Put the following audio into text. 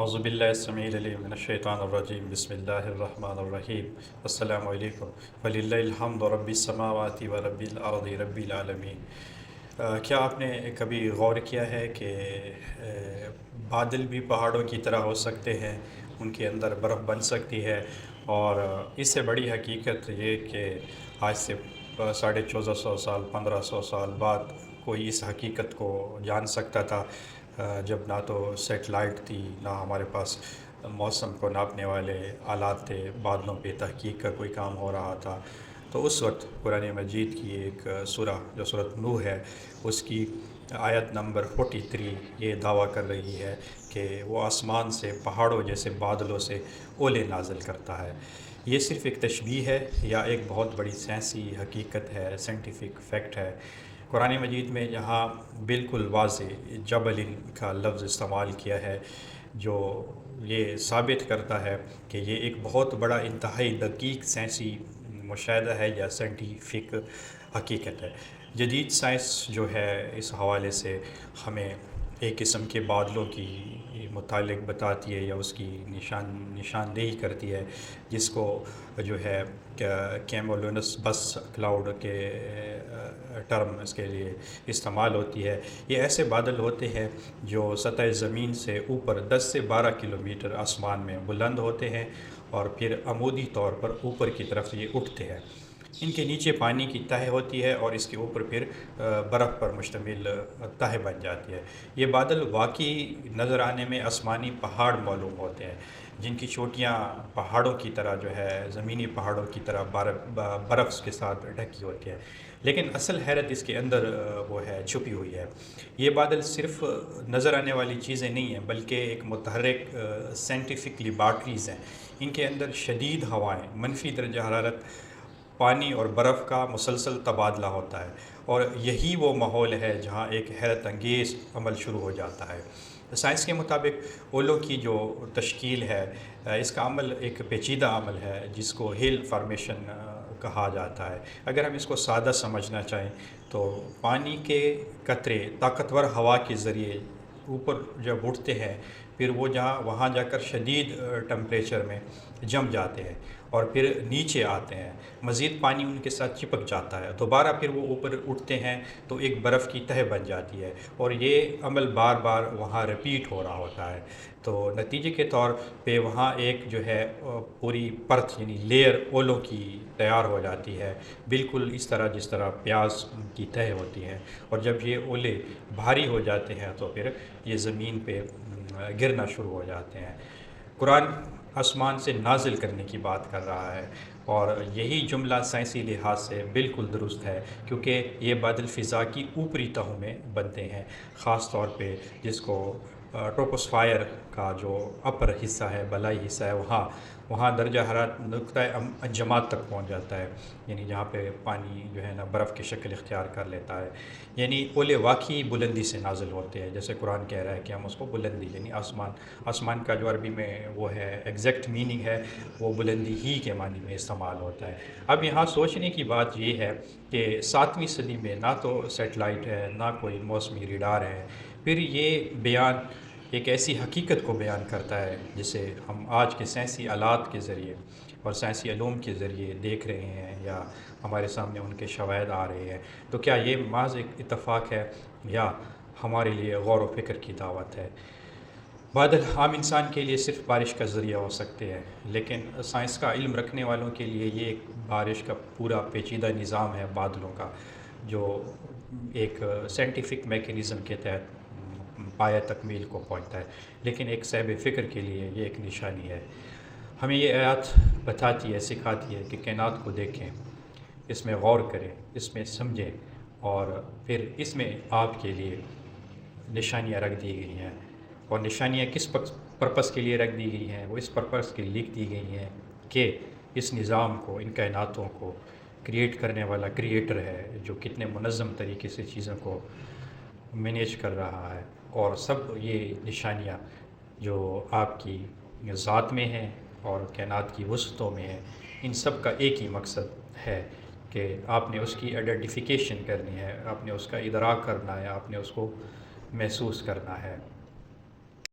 اعوذ باللہ السمیع العلیم من الشیطان الرجیم بسم اللہ الرحمن الرحیم السلام علیکم وللہ الحمد رب السماوات و رب الارض رب العالمین۔ کیا آپ نے کبھی غور کیا ہے کہ بادل بھی پہاڑوں کی طرح ہو سکتے ہیں، ان کے اندر برف بن سکتی ہے؟ اور اس سے بڑی حقیقت یہ کہ آج سے 1450 سال 1500 سال بعد کوئی اس حقیقت کو جان سکتا تھا، جب نہ تو سیٹلائٹ تھی، نہ ہمارے پاس موسم کو ناپنے والے آلات تھے، بادلوں پہ تحقیق کا کوئی کام ہو رہا تھا۔ تو اس وقت قرآن مجید کی ایک سورہ جو سورۃ نوح ہے، اس کی آیت نمبر 43 یہ دعویٰ کر رہی ہے کہ وہ آسمان سے پہاڑوں جیسے بادلوں سے اولے نازل کرتا ہے۔ یہ صرف ایک تشبیہ ہے یا ایک بہت بڑی سائنسی حقیقت ہے، سائنٹیفک فیکٹ ہے؟ قرآن مجید میں جہاں بالکل واضح جبل کا لفظ استعمال کیا ہے، جو یہ ثابت کرتا ہے کہ یہ ایک بہت بڑا انتہائی دقیق سائنسی مشاہدہ ہے یا سائنٹیفک حقیقت ہے۔ جدید سائنس جو ہے اس حوالے سے ہمیں ایک قسم کے بادلوں کی متعلق بتاتی ہے یا اس کی نشاندہی کرتی ہے، جس کو جو ہے کیمولونس بس کلاؤڈ کے ٹرم اس کے لیے استعمال ہوتی ہے۔ یہ ایسے بادل ہوتے ہیں جو سطح زمین سے اوپر 10 سے 12 کلومیٹر آسمان میں بلند ہوتے ہیں اور پھر عمودی طور پر اوپر کی طرف یہ اٹھتے ہیں۔ ان کے نیچے پانی کی تہہ ہوتی ہے اور اس کے اوپر پھر برف پر مشتمل تہہ بن جاتی ہے۔ یہ بادل واقعی نظر آنے میں آسمانی پہاڑ معلوم ہوتے ہیں، جن کی چوٹیاں پہاڑوں کی طرح جو ہے زمینی پہاڑوں کی طرح برف کے ساتھ ڈھکی ہوتی ہے۔ لیکن اصل حیرت اس کے اندر وہ ہے چھپی ہوئی ہے۔ یہ بادل صرف نظر آنے والی چیزیں نہیں ہیں، بلکہ ایک متحرک سائنٹیفک لیبارٹریز ہیں۔ ان کے اندر شدید ہوائیں، منفی درجہ حرارت، پانی اور برف کا مسلسل تبادلہ ہوتا ہے، اور یہی وہ ماحول ہے جہاں ایک حیرت انگیز عمل شروع ہو جاتا ہے۔ سائنس کے مطابق اولوں کی جو تشکیل ہے، اس کا عمل ایک پیچیدہ عمل ہے جس کو ہل فارمیشن کہا جاتا ہے۔ اگر ہم اس کو سادہ سمجھنا چاہیں تو پانی کے قطرے طاقتور ہوا کے ذریعے اوپر جب اٹھتے ہیں، پھر وہ وہاں جا کر شدید ٹمپریچر میں جم جاتے ہیں اور پھر نیچے آتے ہیں، مزید پانی ان کے ساتھ چپک جاتا ہے، دوبارہ پھر وہ اوپر اٹھتے ہیں تو ایک برف کی تہہ بن جاتی ہے، اور یہ عمل بار بار وہاں رپیٹ ہو رہا ہوتا ہے۔ تو نتیجے کے طور پہ وہاں ایک جو ہے پوری پرت یعنی لیئر اولوں کی تیار ہو جاتی ہے، بالکل اس طرح جس طرح پیاز کی تہہ ہوتی ہے، اور جب یہ اولے بھاری ہو جاتے ہیں تو پھر یہ زمین پہ گرنا شروع ہو جاتے ہیں۔ قرآن آسمان سے نازل کرنے کی بات کر رہا ہے، اور یہی جملہ سائنسی لحاظ سے بالکل درست ہے، کیونکہ یہ بادل فضا کی اوپری تہوں میں بنتے ہیں، خاص طور پہ جس کو ٹروپوسفائر کا جو اپر حصہ ہے، بلائی حصہ ہے، وہاں درجہ حرارت نقطہ انجماد تک پہنچ جاتا ہے، یعنی جہاں پہ پانی جو ہے نا برف کی شکل اختیار کر لیتا ہے۔ یعنی اولے واقعی بلندی سے نازل ہوتے ہیں، جیسے قرآن کہہ رہا ہے کہ ہم اس کو بلندی یعنی آسمان کا جو عربی میں وہ ہے ایگزیکٹ میننگ ہے، وہ بلندی ہی کے معنی میں استعمال ہوتا ہے۔ اب یہاں سوچنے کی بات یہ ہے کہ 7ویں صدی میں نہ تو سیٹلائٹ ہے، نہ کوئی موسمی ریڈار ہے، پھر یہ بیان ایک ایسی حقیقت کو بیان کرتا ہے جسے ہم آج کے سائنسی آلات کے ذریعے اور سائنسی علوم کے ذریعے دیکھ رہے ہیں یا ہمارے سامنے ان کے شواہد آ رہے ہیں۔ تو کیا یہ محض ایک اتفاق ہے یا ہمارے لیے غور و فکر کی دعوت ہے؟ بادل عام انسان کے لیے صرف بارش کا ذریعہ ہو سکتے ہیں، لیکن سائنس کا علم رکھنے والوں کے لیے یہ ایک بارش کا پورا پیچیدہ نظام ہے بادلوں کا، جو ایک سائنٹیفک میکینزم کے تحت پایہ تکمیل کو پہنچتا ہے۔ لیکن ایک صاحب فکر کے لیے یہ ایک نشانی ہے۔ ہمیں یہ آیات بتاتی ہے، سکھاتی ہے کہ کائنات کو دیکھیں، اس میں غور کریں، اس میں سمجھیں، اور پھر اس میں آپ کے لیے نشانیاں رکھ دی گئی ہیں، اور نشانیاں کس پرپس کے لیے رکھ دی گئی ہیں؟ وہ اس پرپس کے لیے لکھ دی گئی ہیں کہ اس نظام کو، ان کائناتوں کو کریٹ کرنے والا کریٹر ہے، جو کتنے منظم طریقے سے چیزوں کو مینیج کر رہا ہے، اور سب یہ نشانیاں جو آپ کی ذات میں ہیں اور کائنات کی وسعتوں میں ہیں، ان سب کا ایک ہی مقصد ہے کہ آپ نے اس کی آئیڈینٹیفیکیشن کرنی ہے، آپ نے اس کا ادراک کرنا ہے، آپ نے اس کو محسوس کرنا ہے۔